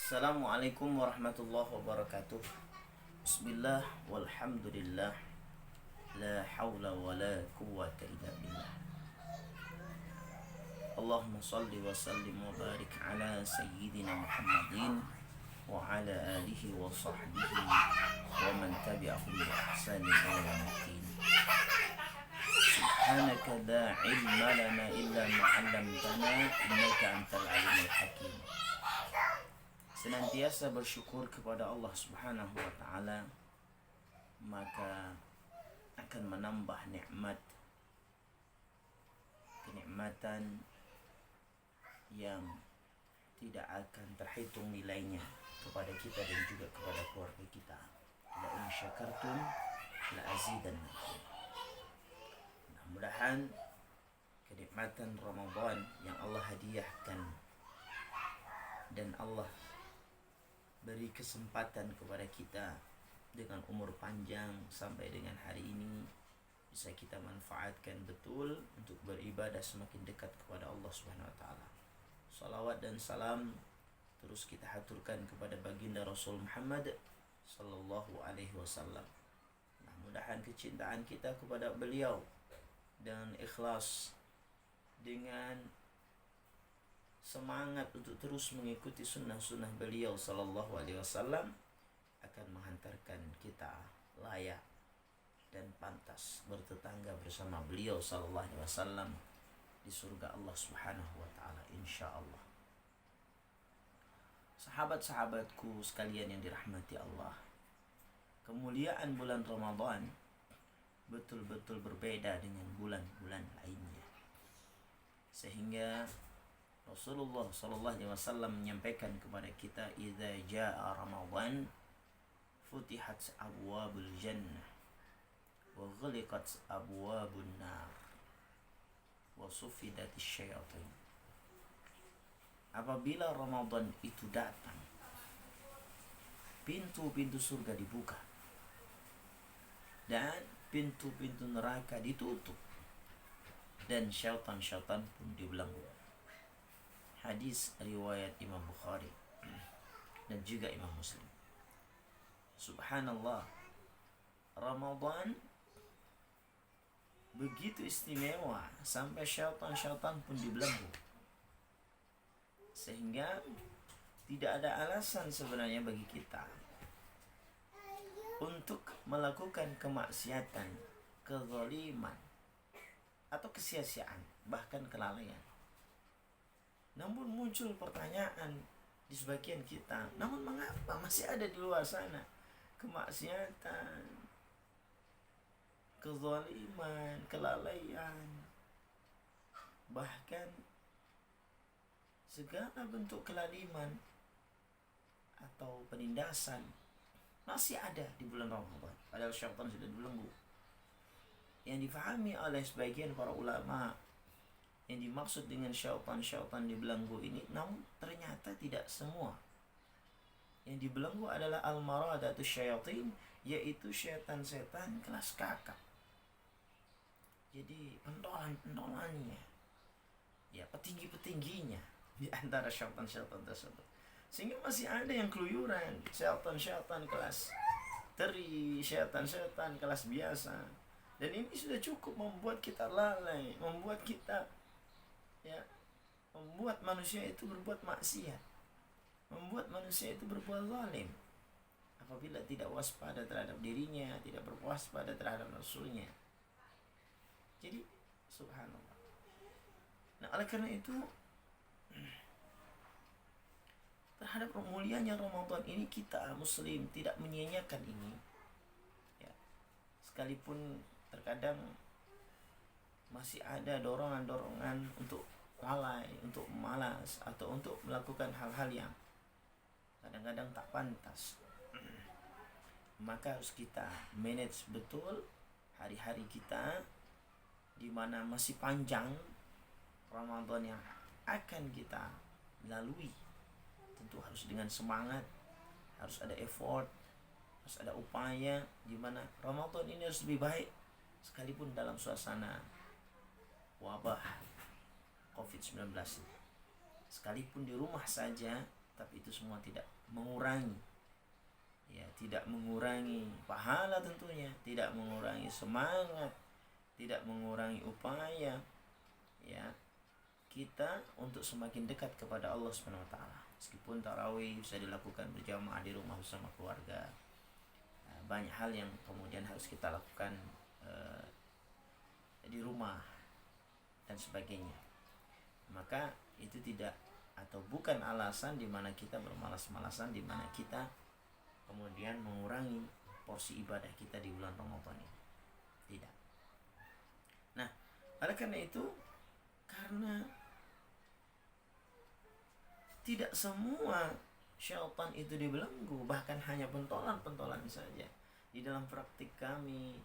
Assalamualaikum warahmatullahi wabarakatuh. Bismillah walhamdulillah. La hawla wa la quwwata illa billah. Allahumma salli wa sallim wa barik ala sayyidina Muhammadin wa ala alihi wa sahbihi wa man tabi'ahum bi ihsanin ila yaumiddin. Subhanaka la ilma lana illa ma 'allamtana innaka antal alimul hakim. Senantiasa bersyukur kepada Allah Subhanahu wa taala, maka akan menambah kenikmatan yang tidak akan terhitung nilainya kepada kita dan juga kepada keluarga kita. La in syakartum la azidannakum. Mudah-mudahan kenikmatan Ramadan yang Allah hadiahkan dan Allah beri kesempatan kepada kita dengan umur panjang sampai dengan hari ini bisa kita manfaatkan betul untuk beribadah semakin dekat kepada Allah Subhanahu wa taala. Salawat dan salam terus kita haturkan kepada baginda Rasul Muhammad sallallahu alaihi wasallam. Mudah-mudahan kecintaan kita kepada beliau dan ikhlas dengan semangat untuk terus mengikuti sunnah-sunnah beliau sallallahu alaihi wasallam akan menghantarkan kita layak dan pantas bertetangga bersama beliau sallallahu alaihi wasallam di surga Allah Subhanahu wa taala insyaallah. Sahabat-sahabatku sekalian yang dirahmati Allah, kemuliaan bulan Ramadan betul-betul berbeda dengan bulan-bulan lainnya, sehingga Rasulullah sallallahu alaihi wasallam menyampaikan kepada kita, "Idza jaa Ramadan futihat abwabul jannah wa ghaliqat abwabun nar wa sufidatis syayatin." Apabila Ramadan itu datang, pintu-pintu surga dibuka dan pintu-pintu neraka ditutup dan syaitan-syaitan pun dibelenggu. Hadis riwayat Imam Bukhari dan juga Imam Muslim. Subhanallah, Ramadan begitu istimewa sampai syaitan-syaitan pun dibelenggu, sehingga tidak ada alasan sebenarnya bagi kita untuk melakukan kemaksiatan, kezaliman, atau kesia-siaan, bahkan kelalaian. Namun muncul pertanyaan di sebagian kita, namun mengapa masih ada di luar sana kemaksiatan, kezaliman, kelalaian, bahkan segala bentuk kelaliman atau penindasan masih ada di bulan Ramadan, padahal syaitan sudah dibelenggu. Yang difahami oleh sebagian para ulama, yang dimaksud dengan syaitan dibelenggu ini, namun ternyata tidak semua. Yang dibelenggu adalah al-maradatus syayatin, yaitu setan-setan kelas kakap. Jadi pentolan-pentolannya, ya petinggi-petingginya di antara syaitan-syaitan tersebut. Sehingga masih ada yang keluyuran, syaitan-syaitan kelas teri, syaitan-syaitan kelas biasa. Dan ini sudah cukup membuat kita lalai, membuat manusia itu berbuat maksiat, membuat manusia itu berbuat zalim apabila tidak waspada terhadap dirinya, tidak berwaspada terhadap rasulnya. Jadi subhanallah. Nah, oleh karena itu terhadap kemuliaannya Ramadan ini, kita muslim tidak menyia-nyiakan ini, ya. Sekalipun terkadang masih ada dorongan-dorongan untuk lalai, untuk malas, atau untuk melakukan hal-hal yang kadang-kadang tak pantas. Maka harus kita manage betul hari-hari kita, di mana masih panjang Ramadan yang akan kita lalui. Tentu harus dengan semangat, harus ada effort, harus ada upaya, di mana Ramadan ini harus lebih baik, sekalipun dalam suasana wabah COVID-19. Sekalipun di rumah saja tapi itu semua tidak mengurangi, ya, tidak mengurangi pahala tentunya, tidak mengurangi semangat, tidak mengurangi upaya, ya, kita untuk semakin dekat kepada Allah Subhanahu wa taala. Meskipun tarawih bisa dilakukan berjamaah di rumah bersama keluarga, banyak hal yang kemudian harus kita lakukan di rumah dan sebagainya. Maka itu tidak atau bukan alasan di mana kita bermalas-malasan, di mana kita kemudian mengurangi porsi ibadah kita di bulan Ramadan ini. Tidak. Nah, oleh karena itu, karena tidak semua syaitan itu dibelenggu, bahkan hanya pentolan-pentolan saja. Di dalam praktik kami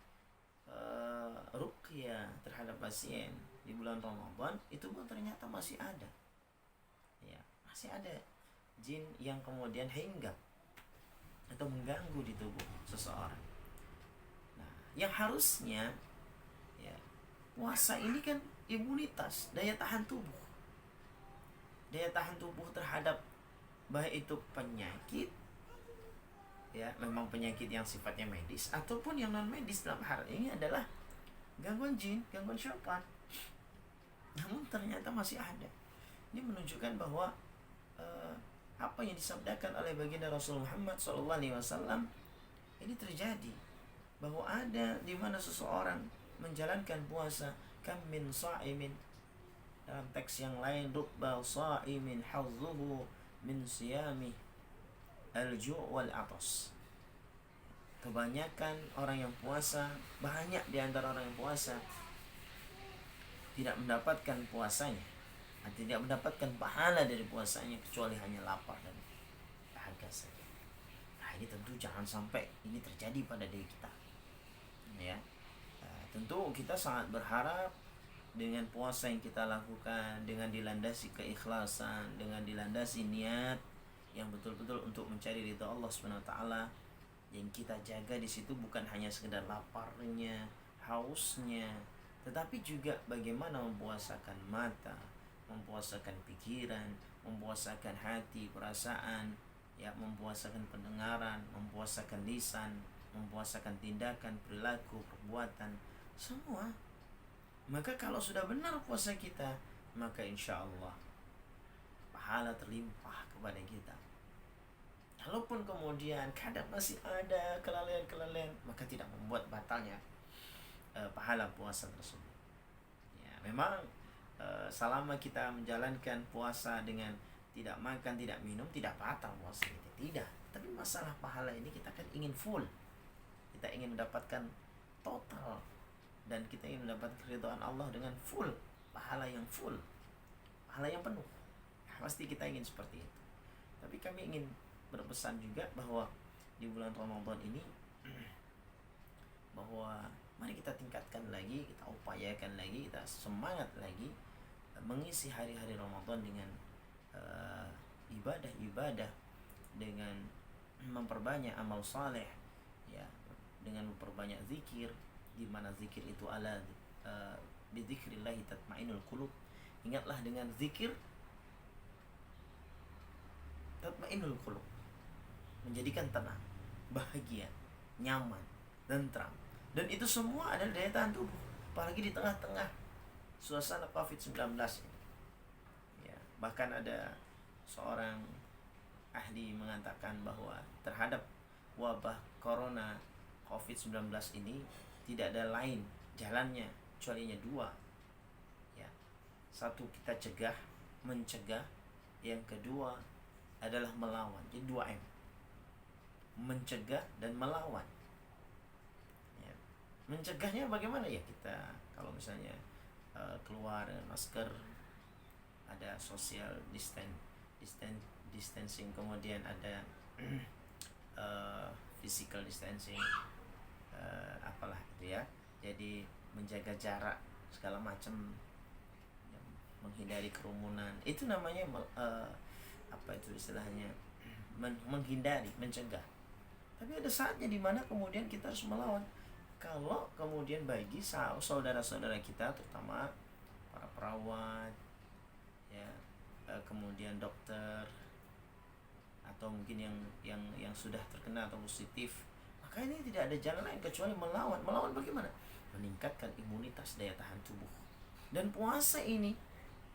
ruqyah terhadap pasien di bulan Ramadan itu pun ternyata masih ada, ya, masih ada jin yang kemudian hinggap atau mengganggu di tubuh seseorang. Nah, yang harusnya, ya, puasa ini kan imunitas, daya tahan tubuh, terhadap baik itu penyakit, ya, memang penyakit yang sifatnya medis ataupun yang non medis. Dalam hal ini adalah gangguan jin, gangguan syaitan. Namun ternyata masih ada. Ini menunjukkan bahwa apa yang disabdakan oleh baginda Rasul Muhammad SAW ini terjadi, bahwa ada di mana seseorang menjalankan puasa, kam min sha'imin, dalam teks yang lain, rubba sha'imin hazzuhu min siyami al-ju' wal atas. Kebanyakan orang yang puasa, banyak di antara orang yang puasa tidak mendapatkan puasanya, tidak mendapatkan pahala dari puasanya, kecuali hanya lapar dan dahaga saja. Nah, ini tentu jangan sampai ini terjadi pada diri kita, ya. Tentu kita sangat berharap dengan puasa yang kita lakukan, dengan dilandasi keikhlasan, dengan dilandasi niat yang betul-betul untuk mencari ridha Allah Subhanahu wa taala, yang kita jaga di situ bukan hanya sekedar laparnya, hausnya, tetapi juga bagaimana mempuasakan mata, mempuasakan pikiran, mempuasakan hati, perasaan, ya, mempuasakan pendengaran, mempuasakan lisan, mempuasakan tindakan, perilaku, perbuatan, semua. Maka kalau sudah benar puasa kita, maka insya Allah pahala terlimpah kepada kita. Kalaupun kemudian kadang masih ada kelalaian-kelalaian, maka tidak membuat batalnya pahala puasa tersebut. Ya, memang selama kita menjalankan puasa dengan tidak makan, tidak minum, tidak batal puasa kita, tidak. Tapi masalah pahala ini kita kan ingin full, kita ingin mendapatkan total, dan kita ingin mendapatkan keridhaan Allah dengan full, pahala yang full, pahala yang penuh. Ya, pasti kita ingin seperti itu. Tapi kami ingin berpesan juga bahwa di bulan Ramadan ini bahwa mari kita tingkatkan lagi, kita upayakan lagi, kita semangat lagi mengisi hari-hari Ramadan dengan ibadah-ibadah, dengan memperbanyak amal saleh, ya, dengan memperbanyak zikir, di mana zikir itu bi dzikrillah tatma'innul qulub. Ingatlah dengan zikir tatma'innul qulub, menjadikan tenang, bahagia, nyaman, tentram. Dan itu semua adalah daya tahan tubuh, apalagi di tengah-tengah suasana COVID-19 ini. Ya, bahkan ada seorang ahli mengatakan bahwa terhadap wabah corona COVID-19 ini tidak ada lain jalannya kecuali dua. Ya. Satu, kita mencegah. Yang kedua adalah melawan. Jadi 2M. Mencegah dan melawan. Mencegahnya bagaimana? Ya, kita kalau misalnya keluar masker, ada social distancing, kemudian ada physical distancing, apalah itu ya. Jadi menjaga jarak segala macam, menghindari kerumunan. Itu namanya apa itu istilahnya? Menghindari, mencegah. Tapi ada saatnya di mana kemudian kita harus melawan. Kalau kemudian bagi saudara-saudara kita, terutama para perawat, ya, kemudian dokter, atau mungkin yang sudah terkena atau positif, maka ini tidak ada jalan lain kecuali melawan bagaimana, meningkatkan imunitas daya tahan tubuh. Dan puasa ini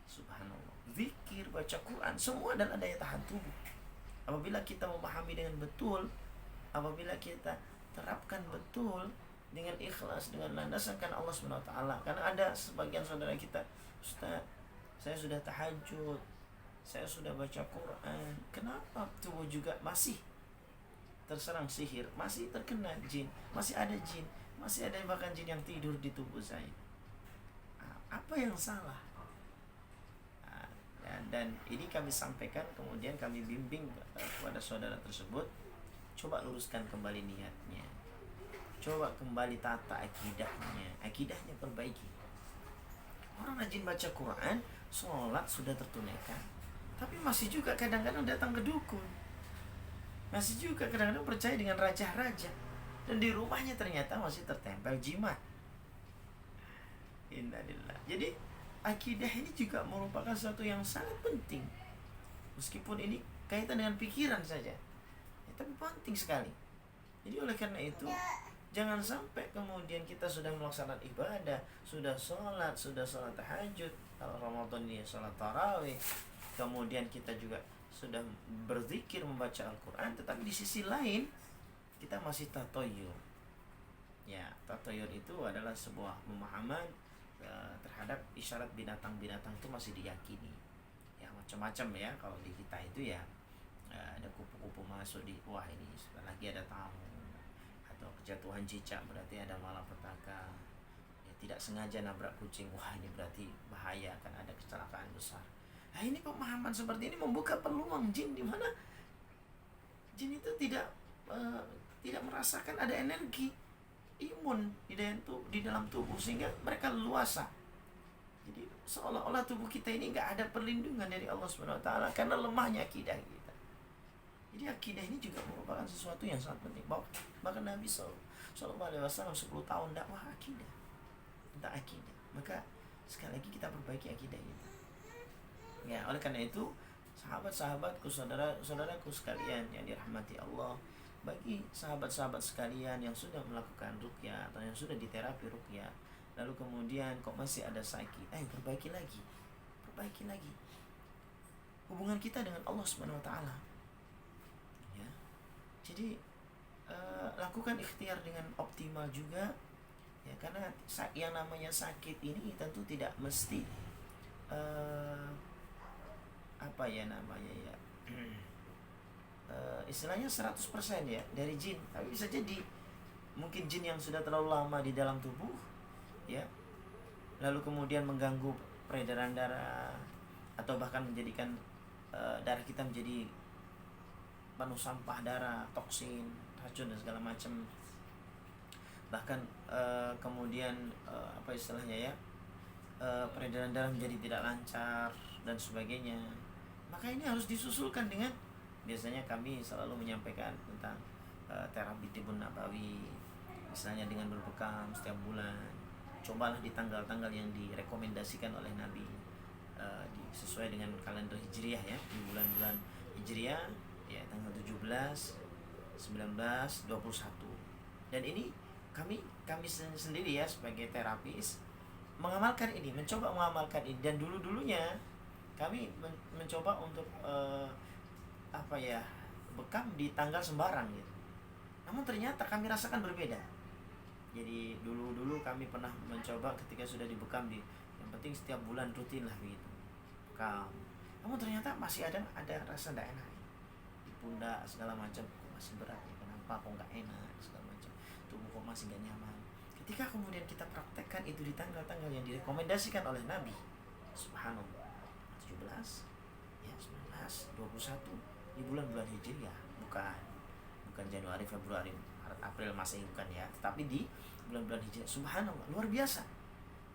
subhanallah, zikir, baca Quran, semua adalah daya tahan tubuh. Apabila kita memahami dengan betul, apabila kita terapkan betul dengan ikhlas, dengan landasan karena Allah SWT. Karena ada sebagian saudara kita, Ustaz, saya sudah tahajud, saya sudah baca Quran, kenapa tubuh juga masih terserang sihir, masih terkena jin, masih ada bahkan jin yang tidur di tubuh saya. Apa yang salah? Dan ini kami sampaikan, kemudian kami bimbing kepada saudara tersebut, coba luruskan kembali niatnya, coba kembali tata akidahnya perbaiki. Orang rajin baca Quran, sholat sudah tertunaikan, tapi masih juga kadang-kadang datang ke dukun, masih juga kadang-kadang percaya dengan raja-raja, dan di rumahnya ternyata masih tertempel jimat. Innalillah. Jadi akidah ini juga merupakan sesuatu yang sangat penting, meskipun ini kaitan dengan pikiran saja ya, tapi penting sekali. Jadi oleh karena itu, jangan sampai kemudian kita sudah melaksanakan ibadah, sudah sholat tahajud, kalau Ramadan ini sholat tarawih, kemudian kita juga sudah berzikir, membaca Al-Quran, tetapi di sisi lain kita masih tatoyur. Ya, tatoyur itu adalah sebuah pemahaman terhadap isyarat binatang-binatang itu masih diyakini. Ya, macam-macam ya. Kalau di kita itu ya ada kupu-kupu masuk di, wah ini sebentar lagi ada tamu, atau kejatuhan cicak berarti ada malapetaka. Ya, tidak sengaja nabrak kucing, wah ini berarti bahaya, akan ada kecelakaan besar. Nah, ini pemahaman seperti ini membuka peluang jin, di mana jin itu tidak merasakan ada energi imun di dalam tubuh, sehingga mereka leluasa. Jadi seolah-olah tubuh kita ini nggak ada perlindungan dari Allah SWT karena lemahnya akidah kita. Jadi akidah ini juga merupakan sesuatu yang sangat penting. Bahkan Nabi SAW 10 tahun dakwah akidah, tentang akidah. Maka sekali lagi kita perbaiki akidah kita. Ya, oleh karena itu sahabat-sahabatku, saudara-saudaraku sekalian yang dirahmati Allah, bagi sahabat-sahabat sekalian yang sudah melakukan ruqyah atau yang sudah diterapi ruqyah, lalu kemudian kok masih ada sakit, perbaiki lagi hubungan kita dengan Allah SWT. Ya, jadi lakukan ikhtiar dengan optimal juga, ya, karena yang namanya sakit ini tentu tidak mesti istilahnya 100% ya dari jin, tapi bisa jadi mungkin jin yang sudah terlalu lama di dalam tubuh, ya, lalu kemudian mengganggu peredaran darah, atau bahkan menjadikan darah kita menjadi penuh sampah darah, toksin, racun dan segala macam. Bahkan kemudian peredaran darah menjadi tidak lancar dan sebagainya. Maka ini harus disusulkan dengan, biasanya kami selalu menyampaikan tentang terapi tibun nabawi, misalnya dengan berbekam setiap bulan. Cobalah di tanggal-tanggal yang direkomendasikan oleh Nabi, sesuai dengan kalender Hijriah ya, di bulan-bulan Hijriah ya, tanggal 17, 19, 21. Dan ini kami sendiri ya sebagai terapis mengamalkan ini, mencoba mengamalkan ini. Dan dulunya kami mencoba untuk bekam di tanggal sembarang gitu. Namun ternyata kami rasakan berbeda. Jadi dulu kami pernah mencoba ketika sudah dibekam yang penting setiap bulan rutin lah begitu, bekam. Namun ternyata masih ada rasa tidak enak di pundak segala macam, kok masih berat ya, kenapa kok nggak enak segala macam, tubuh kok masih nggak nyaman. Ketika kemudian kita praktekkan itu di tanggal-tanggal yang direkomendasikan oleh Nabi, subhanallah, 17 ya, 19, 21 di bulan-bulan Hijriah, bukan Januari, Februari, Maret, April, Masehi, bukan ya, tetapi di bulan-bulan Hijriah. Subhanallah, luar biasa.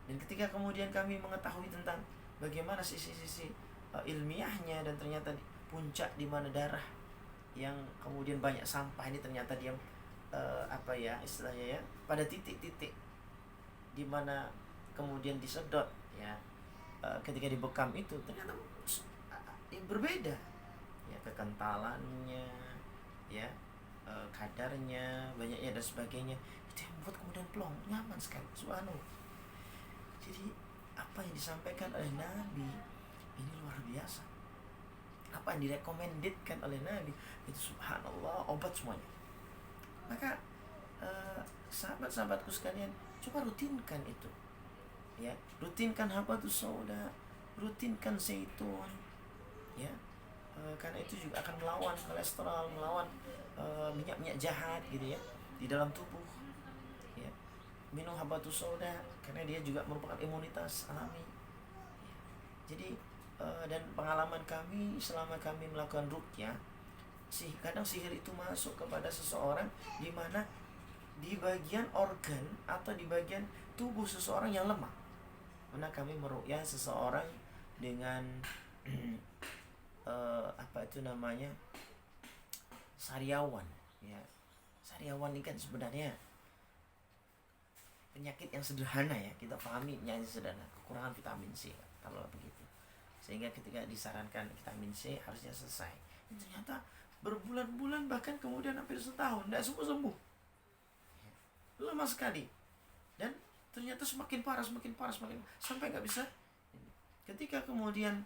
Dan ketika kemudian kami mengetahui tentang bagaimana sisi-sisi ilmiahnya, dan ternyata puncak di mana darah yang kemudian banyak sampah ini ternyata dia istilahnya ya, pada titik-titik di mana kemudian disedot ya, ketika dibekam itu ternyata berbeda ya, kekentalannya, ya, kadarnya, banyaknya dan sebagainya, itu yang membuat kemudian plong, nyaman sekali, subhanallah. Jadi apa yang disampaikan oleh Nabi ini luar biasa. Apa yang direkomendasikan oleh Nabi itu subhanallah, obat semuanya. Maka sahabat-sahabatku sekalian, coba rutinkan itu, ya, rutinkan habatus sauda, rutinkan zaitun, ya, karena itu juga akan melawan kolesterol, melawan minyak-minyak jahat gitu ya di dalam tubuh, ya. Minum habatus sauda karena dia juga merupakan imunitas alami, ya. Jadi dan pengalaman kami selama kami melakukan ruqyah, kadang sihir itu masuk kepada seseorang di mana di bagian organ atau di bagian tubuh seseorang yang lemah. Mana kami meruqyah seseorang dengan apa itu namanya, sariawan, ya. Sariawan ini kan sebenarnya penyakit yang sederhana, ya, kita pahami penyakit sederhana, kekurangan vitamin C kalau begitu, sehingga ketika disarankan vitamin C harusnya selesai, ternyata berbulan-bulan bahkan kemudian hampir setahun tidak sembuh-sembuh, lemah sekali, dan ternyata semakin parah sampai nggak bisa. Ketika kemudian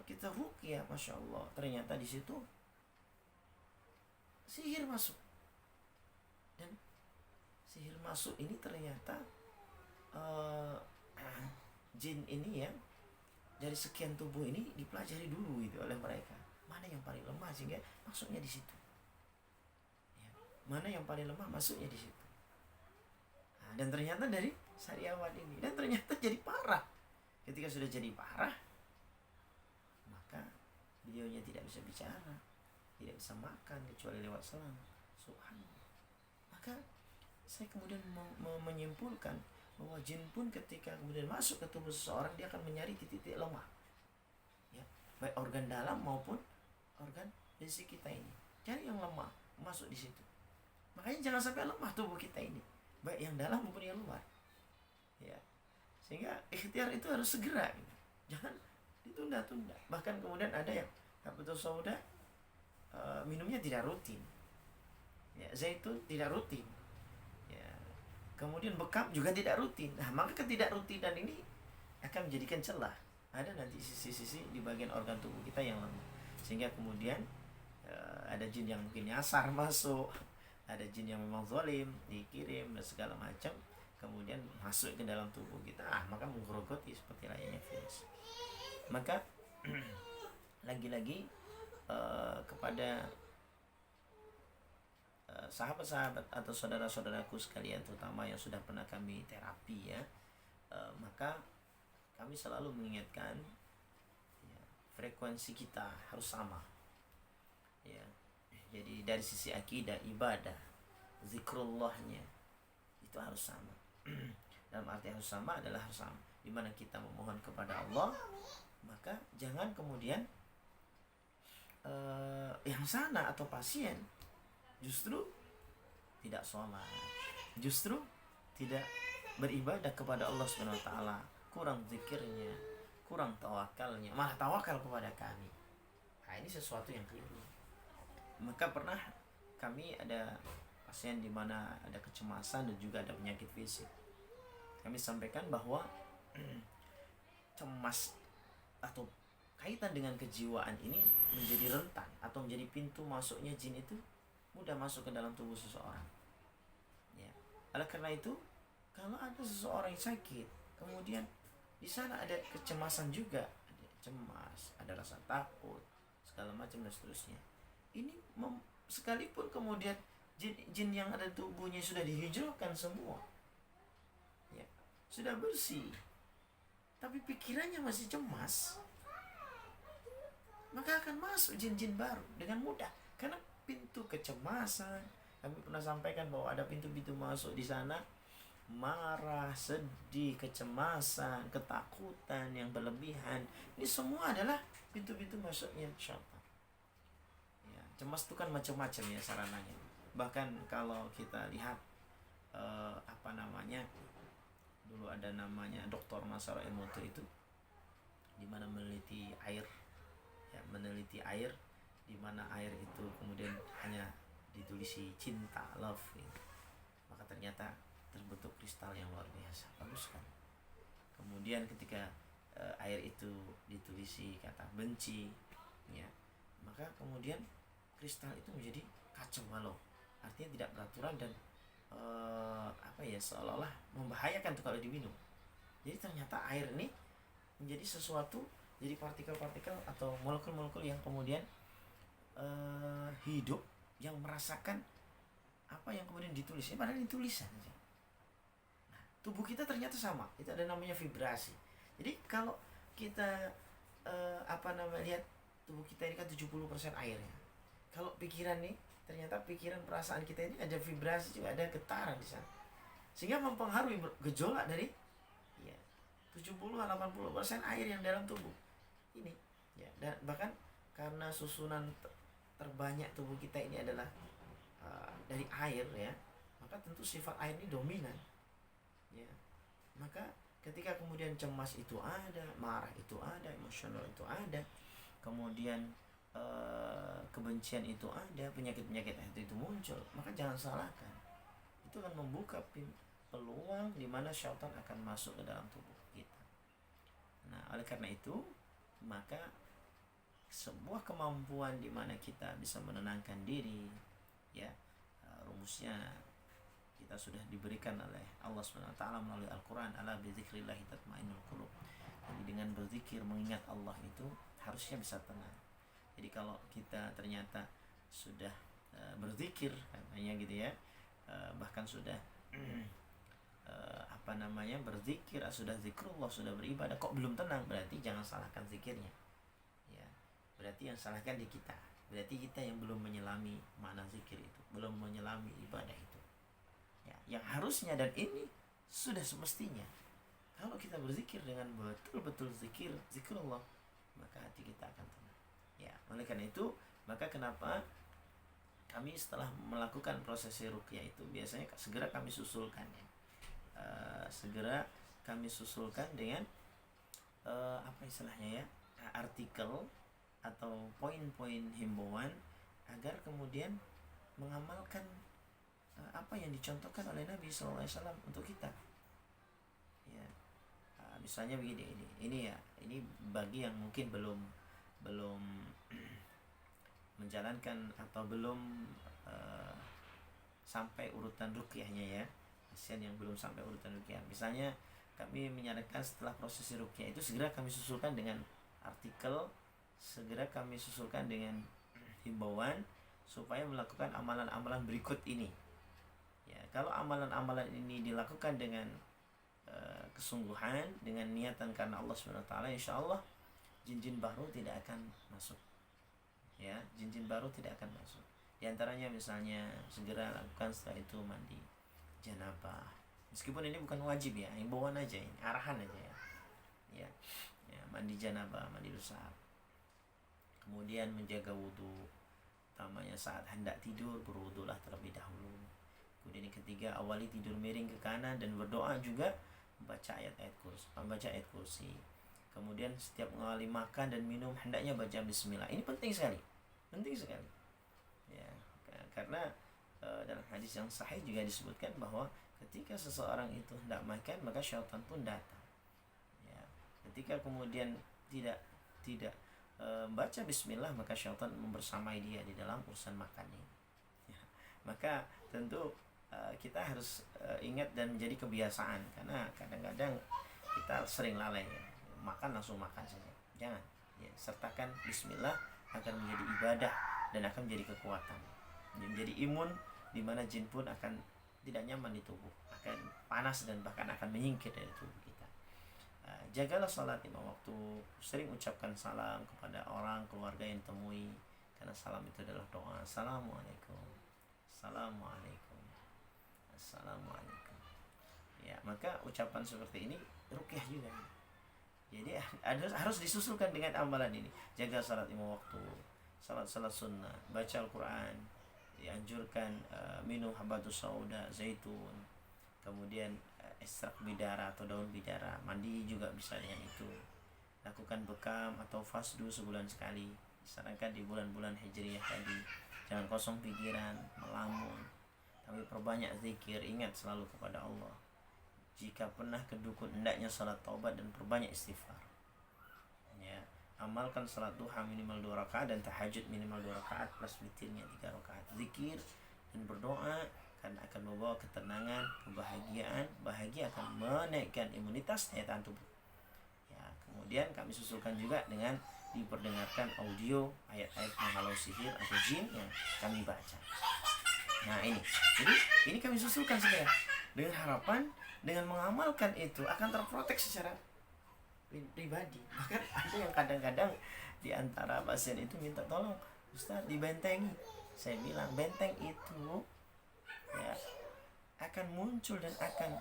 kita ruqyah, masya Allah, ternyata di situ sihir masuk, dan sihir masuk ini ternyata jin ini, ya, dari sekian tubuh ini dipelajari dulu itu oleh mereka, mana yang paling lemah sehingga masuknya di situ, ya, mana yang paling lemah masuknya di situ. Nah, dan ternyata dari sariawan ini, dan ternyata jadi parah. Ketika sudah jadi parah, maka beliaunya tidak bisa bicara, tidak bisa makan kecuali lewat selang, subhanallah. Maka saya kemudian menyimpulkan bahwa jin pun ketika kemudian masuk ke tubuh seseorang, dia akan mencari titik-titik lemah, ya, baik organ dalam maupun organ fisik kita ini, cari yang lemah, masuk di situ. Makanya jangan sampai lemah tubuh kita ini, baik yang dalam maupun yang luar, ya. Sehingga ikhtiar itu harus segera, gitu. Jangan ditunda-tunda. Bahkan kemudian ada yang habatus sauda minumnya tidak rutin, ya, zaitun tidak rutin, ya, kemudian bekam juga tidak rutin. Nah, maka ketidakrutinan ini akan menjadikan celah, ada nanti sisi-sisi di bagian organ tubuh kita yang lemah, sehingga kemudian ada jin yang mungkin nyasar masuk, ada jin yang memang zalim dikirim dan segala macam, kemudian masuk ke dalam tubuh kita, maka menggerogoti seperti layaknya virus. Maka lagi-lagi kepada sahabat-sahabat atau saudara-saudaraku sekalian, terutama yang sudah pernah kami terapi, ya, maka kami selalu mengingatkan, ya, frekuensi kita harus sama, ya. Jadi dari sisi akidah, ibadah, zikrullahnya itu harus sama. Dalam arti harus sama adalah harus sama, dimana kita memohon kepada Allah, maka jangan kemudian yang sana atau pasien justru tidak sholat, justru tidak beribadah kepada Allah Subhanahu Wa Taala, kurang zikirnya, kurang tawakalnya, malah tawakal kepada kami. Nah, ini sesuatu yang keliru. Maka pernah kami ada pasien di mana ada kecemasan dan juga ada penyakit fisik. Kami sampaikan bahwa cemas atau kaitan dengan kejiwaan ini menjadi rentan atau menjadi pintu masuknya jin itu mudah masuk ke dalam tubuh seseorang, ya. Oleh karena itu, kalau ada seseorang yang sakit, kemudian di sana ada kecemasan juga, ada cemas, ada rasa takut, segala macam dan seterusnya. Ini sekalipun kemudian jin yang ada di tubuhnya sudah dihijrahkan semua, ya, sudah bersih, tapi pikirannya masih cemas, maka akan masuk jin-jin baru dengan mudah. Karena pintu kecemasan, kami pernah sampaikan bahwa ada pintu-pintu masuk di sana, marah, sedih, kecemasan, ketakutan yang berlebihan. Ini semua adalah pintu-pintu masuknya syaitan. Ya, cemas itu kan macam-macam, ya, sarananya. Bahkan kalau kita lihat dulu ada namanya Dr. Masaro Emoto itu, di mana meneliti air, ya, meneliti air, di mana air itu kemudian hanya ditulisi cinta, love gitu. Maka ternyata terbentuk kristal yang luar biasa, bagus kan. Kemudian ketika air itu ditulisi kata benci, ya, maka kemudian kristal itu menjadi kacau balau, artinya tidak beraturan dan seolah-olah membahayakan tuh kalau diminum. Jadi ternyata air ini menjadi sesuatu, jadi partikel-partikel atau molekul-molekul yang kemudian hidup, yang merasakan apa yang kemudian ditulis. Padahal ini tulisan saja. Nah, tubuh kita ternyata sama, itu ada namanya vibrasi. Jadi kalau kita lihat tubuh kita ini kan 70% air ya. Kalau pikiran nih, ternyata pikiran perasaan kita ini ada vibrasi juga, ada getaran di sana. Sehingga mempengaruhi gejolak dari 70-80% air yang dalam tubuh ini. Ya, dan bahkan karena susunan terbanyak tubuh kita ini adalah dari air ya, maka tentu sifat air ini dominan. Ya. Maka ketika kemudian cemas itu ada, marah itu ada, emosional itu ada, kemudian kebencian itu ada, penyakit-penyakit itu muncul, maka jangan salahkan. Itu akan membuka peluang di mana syaitan akan masuk ke dalam tubuh kita. Nah, oleh karena itu, maka sebuah kemampuan di mana kita bisa menenangkan diri, ya, rumusnya kita sudah diberikan oleh Allah SWT melalui Al-Quran, ala bizikrillahi tatmainnul qulub. Jadi dengan berzikir, mengingat Allah itu harusnya bisa tenang. Jadi kalau kita ternyata sudah berzikir katanya gitu ya, bahkan sudah berzikir, sudah zikrullah, sudah beribadah, kok belum tenang, berarti jangan salahkan zikirnya ya, berarti yang salahkan di kita, berarti kita yang belum menyelami makna zikir itu, belum menyelami ibadah itu ya, yang harusnya. Dan ini sudah semestinya kalau kita berzikir dengan betul-betul zikrullah, maka hati kita akan tenang ya. Oleh karena itu, maka kenapa kami setelah melakukan prosesi ruqyah itu biasanya segera kami susulkan ya, segera kami susulkan dengan artikel atau poin-poin himbauan agar kemudian mengamalkan apa yang dicontohkan oleh Nabi SAW untuk kita ya. Misalnya begini, ini bagi yang mungkin belum menjalankan atau belum sampai urutan ruqyahnya ya, kasihan yang belum sampai urutan ruqyah. Misalnya kami menyarankan setelah prosesi ruqyah itu segera kami susulkan dengan artikel, segera kami susulkan dengan himbauan supaya melakukan amalan-amalan berikut ini ya. Kalau amalan-amalan ini dilakukan dengan kesungguhan, dengan niatan karena Allah SWT, insya Allah jin-jin baru tidak akan masuk ya, jin-jin baru tidak akan masuk. Di antaranya misalnya segera lakukan setelah itu mandi janabah, meskipun ini bukan wajib ya, himbauan aja, ini arahan aja ya, mandi janabah, mandi besar. Kemudian menjaga wudhu, utamanya saat hendak tidur berwudhulah terlebih dahulu. Kemudian yang ketiga, awali tidur miring ke kanan dan berdoa juga membaca ayat kursi. Kemudian setiap mengawali makan dan minum hendaknya baca bismillah. Ini penting sekali ya, karena dalam hadis yang sahih juga disebutkan bahwa ketika seseorang itu hendak makan maka syaitan pun datang ya. Ketika kemudian tidak baca bismillah, maka syaitan membersamai dia di dalam urusan makannya ya. Maka tentu kita harus ingat dan menjadi kebiasaan, karena kadang-kadang kita sering lalai ya, makan langsung makan saja, jangan ya, sertakan bismillah akan menjadi ibadah dan akan menjadi kekuatan, menjadi imun, di mana jin pun akan tidak nyaman di tubuh, akan panas dan bahkan akan menyingkir dari tubuh kita. Jagalah salat 5 waktu, sering ucapkan salam kepada orang keluarga yang temui, karena salam itu adalah doa. Assalamualaikum, assalamualaikum, assalamualaikum ya. Maka ucapan seperti ini ruqyah juga. Jadi harus disusulkan dengan amalan ini. Jaga salat 5 waktu, salat sunnah, baca Al-Quran, dianjurkan minum habatus sauda, zaitun, kemudian ekstrak bidara atau daun bidara, mandi juga bisa dengan itu. Lakukan bekam atau fasdu sebulan sekali, disarankan di bulan-bulan hijriyah tadi. Jangan kosong pikiran, melamun, tapi perbanyak zikir, ingat selalu kepada Allah. Jika pernah kedukun, hendaknya salat taubat dan perbanyak istighfar. Ya, amalkan salat duha minimal 2 rakaat dan tahajud minimal 2 rakaat plus witirnya 3 rakaat. Zikir dan berdoa kan akan membawa ketenangan, kebahagiaan. Bahagia akan menaikkan imunitas daya tahan tubuh. Ya, kemudian kami susulkan juga dengan diperdengarkan audio ayat-ayat menghalau sihir atau jin yang kami baca. Nah jadi ini kami susulkan sebenarnya dengan harapan dengan mengamalkan itu akan terprotek secara pribadi. Bahkan ada yang kadang-kadang di antara pasien itu minta tolong, Ustaz dibentengi. Saya bilang benteng itu ya akan muncul dan akan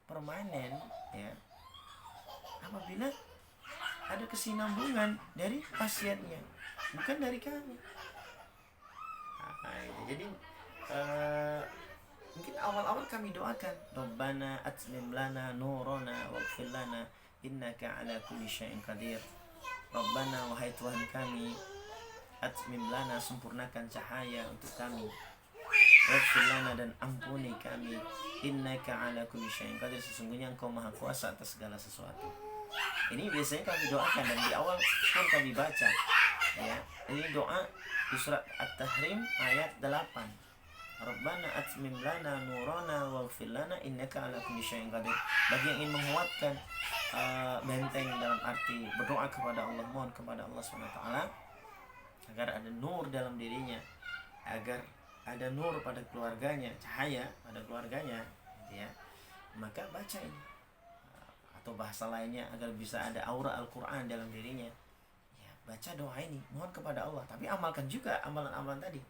permanen ya apabila ada kesinambungan dari pasiennya, bukan dari kami. Nah, jadi mungkin awal-awal kami doakan, Rabbana atmim lana nurana waghfir lana innaka ala kulli syai'in qadir. Rabbana, wahai Tuhan kami, atmim lana, sempurnakan cahaya untuk kami, waghfir lana, dan ampuni kami, innaka ala kulli syai'in qadir, sesungguhnya Engkau maha kuasa atas segala sesuatu. Ini biasanya kami doakan dan di awal pun kami baca ya. Ini doa di surat At-Tahrim ayat 8. Rabbana atmim lana nurana waghfir lana innaka ala kulli syai'in qadir. Bagi yang ingin menguatkan benteng dalam arti berdoa kepada Allah, mohon kepada Allah SWT agar ada nur dalam dirinya, agar ada nur pada keluarganya, cahaya pada keluarganya gitu ya. Maka baca ini, atau bahasa lainnya agar bisa ada aura Al-Quran dalam dirinya ya, baca doa ini, mohon kepada Allah. Tapi amalkan juga amalan-amalan tadi.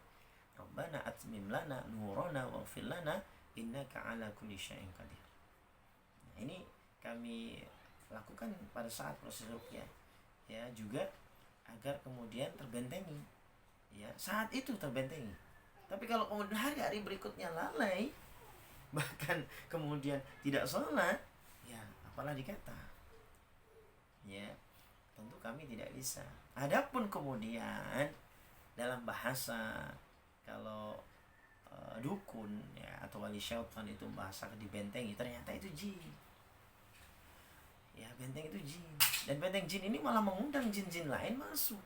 Rabbana atmim lana nurana waghfir lana innaka ala kulli syai'in qadir. Nah, ini kami lakukan pada saat proses ruqyah ya, juga agar kemudian terbentengi ya, saat itu terbentengi. Tapi kalau kemudian hari-hari berikutnya lalai, bahkan kemudian tidak sholat ya, apalah dikata ya, tentu kami tidak bisa. Adapun kemudian dalam bahasa kalau dukun ya atau wali syaitan itu bahasa dibentengi, ternyata itu jin ya, benteng itu jin, dan benteng jin ini malah mengundang jin-jin lain masuk.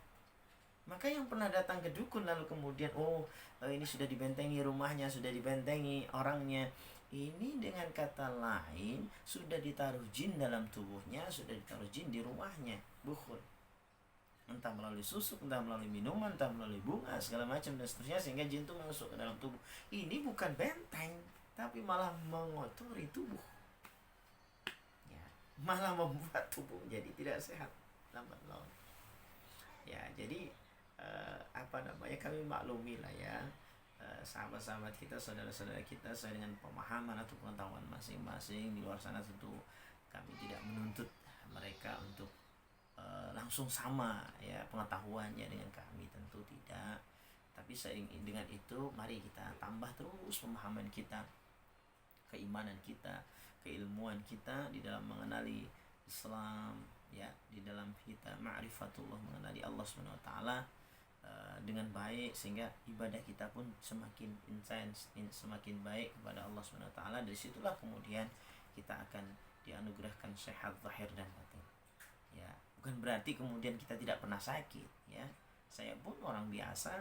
Maka yang pernah datang ke dukun lalu kemudian ini sudah dibentengi rumahnya, sudah dibentengi orangnya, ini dengan kata lain sudah ditaruh jin dalam tubuhnya, sudah ditaruh jin di rumahnya, bukhul, entah melalui susu, entah melalui minuman, entah melalui bunga, segala macam dan seterusnya, sehingga jin itu masuk ke dalam tubuh. Ini bukan benteng, tapi malah mengotori tubuh ya, malah membuat tubuh jadi tidak sehat lambat laun ya. Jadi kami maklumi lah ya, sahabat-sahabat kita, saudara-saudara kita sesuai dengan pemahaman atau pengetahuan masing-masing. Di luar sana tentu kami tidak menuntut mereka untuk langsung sama ya pengetahuannya dengan kami, tentu tidak. Tapi seiring dengan itu, mari kita tambah terus pemahaman kita, keimanan kita, keilmuan kita di dalam mengenali Islam ya, di dalam kita ma'rifatullah, mengenali Allah SWT dengan baik, sehingga ibadah kita pun semakin intens, semakin baik kepada Allah SWT. Dari situlah kemudian kita akan dianugerahkan sehat zahir dan batin ya. Bukan berarti kemudian kita tidak pernah sakit ya. Saya pun orang biasa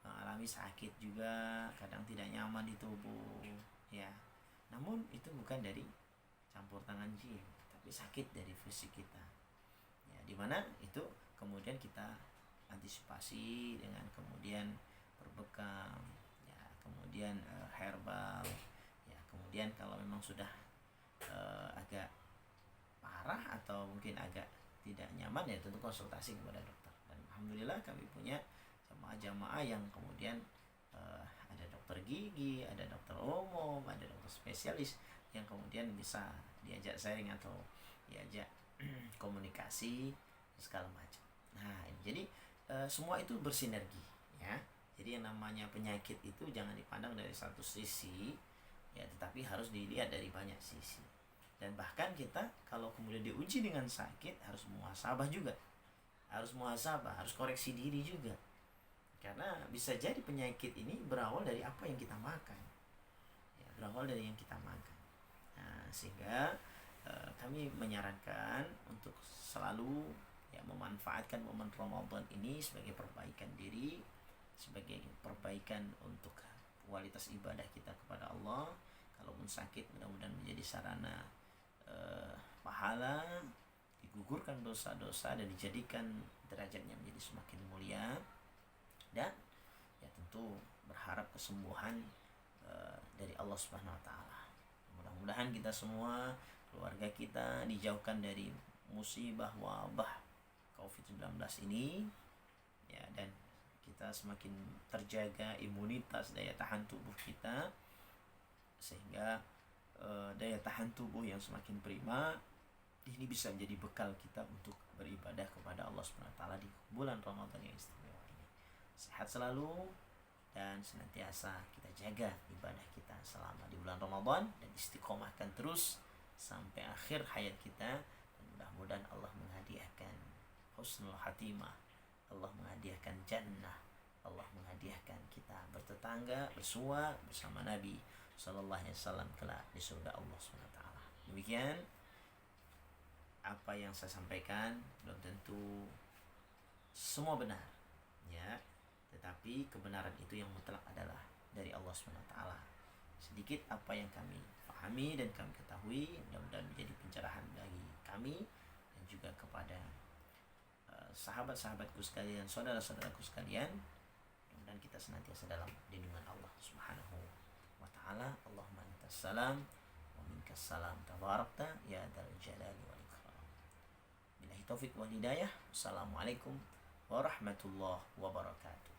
mengalami sakit juga, kadang tidak nyaman di tubuh ya. Namun itu bukan dari campur tangan jin, tapi sakit dari fisik kita ya, dimana itu kemudian kita antisipasi dengan kemudian berbekam ya, kemudian herbal ya. Kemudian kalau memang sudah agak parah atau mungkin agak tidak nyaman ya, tentu konsultasi kepada dokter. Dan alhamdulillah kami punya jamaah-jamaah yang kemudian ada dokter gigi, ada dokter umum, ada dokter spesialis yang kemudian bisa diajak sharing atau diajak komunikasi segala macam. Nah, jadi semua itu bersinergi ya. Jadi yang namanya penyakit itu jangan dipandang dari satu sisi ya, tetapi harus dilihat dari banyak sisi. Dan bahkan kita kalau kemudian diuji dengan sakit harus muhasabah juga, harus muhasabah, harus koreksi diri juga. Karena bisa jadi penyakit ini berawal dari apa yang kita makan, ya, berawal dari yang kita makan. Nah, sehingga kami menyarankan untuk selalu ya memanfaatkan momen Ramadan ini sebagai perbaikan diri, sebagai perbaikan untuk kualitas ibadah kita kepada Allah. Kalaupun sakit, mudah-mudahan menjadi sarana pahala, digugurkan dosa-dosa dan dijadikan derajatnya menjadi semakin mulia. Dan ya tentu berharap kesembuhan dari Allah Subhanahu wa taala. Mudah-mudahan kita semua, keluarga kita dijauhkan dari musibah wabah COVID-19 ini, ya, dan kita semakin terjaga imunitas, daya tahan tubuh kita, sehingga daya tahan tubuh yang semakin prima ini bisa menjadi bekal kita untuk beribadah kepada Allah Subhanahu wa taala di bulan Ramadan yang istimewa ini. Sehat selalu dan senantiasa kita jaga ibadah kita selama di bulan Ramadan, dan istiqomahkan terus sampai akhir hayat kita, dan mudah-mudahan Allah menghadiahkan husnul khatimah, Allah menghadiahkan jannah, Allah menghadiahkan kita bertetangga, bersua bersama Nabi sallallahu alaihi wasallam kelak di surga Allah Subhanahu wa taala. Demikian apa yang saya sampaikan, belum tentu semua benar, ya, tetapi kebenaran itu yang mutlak adalah dari Allah SWT. Sedikit apa yang kami pahami dan kami ketahui, mudah-mudahan menjadi pencerahan bagi kami dan juga kepada sahabat-sahabatku sekalian, saudara-saudaraku sekalian. Mudah-mudahan kita senantiasa dalam lindungan Allah Subhanahu wa taala. Allahumma antas salam wa minkas salam, tabarakta ya dzal jalali wal ikram. Billahi taufik wal hidayah. Assalamualaikum warahmatullahi wabarakatuh.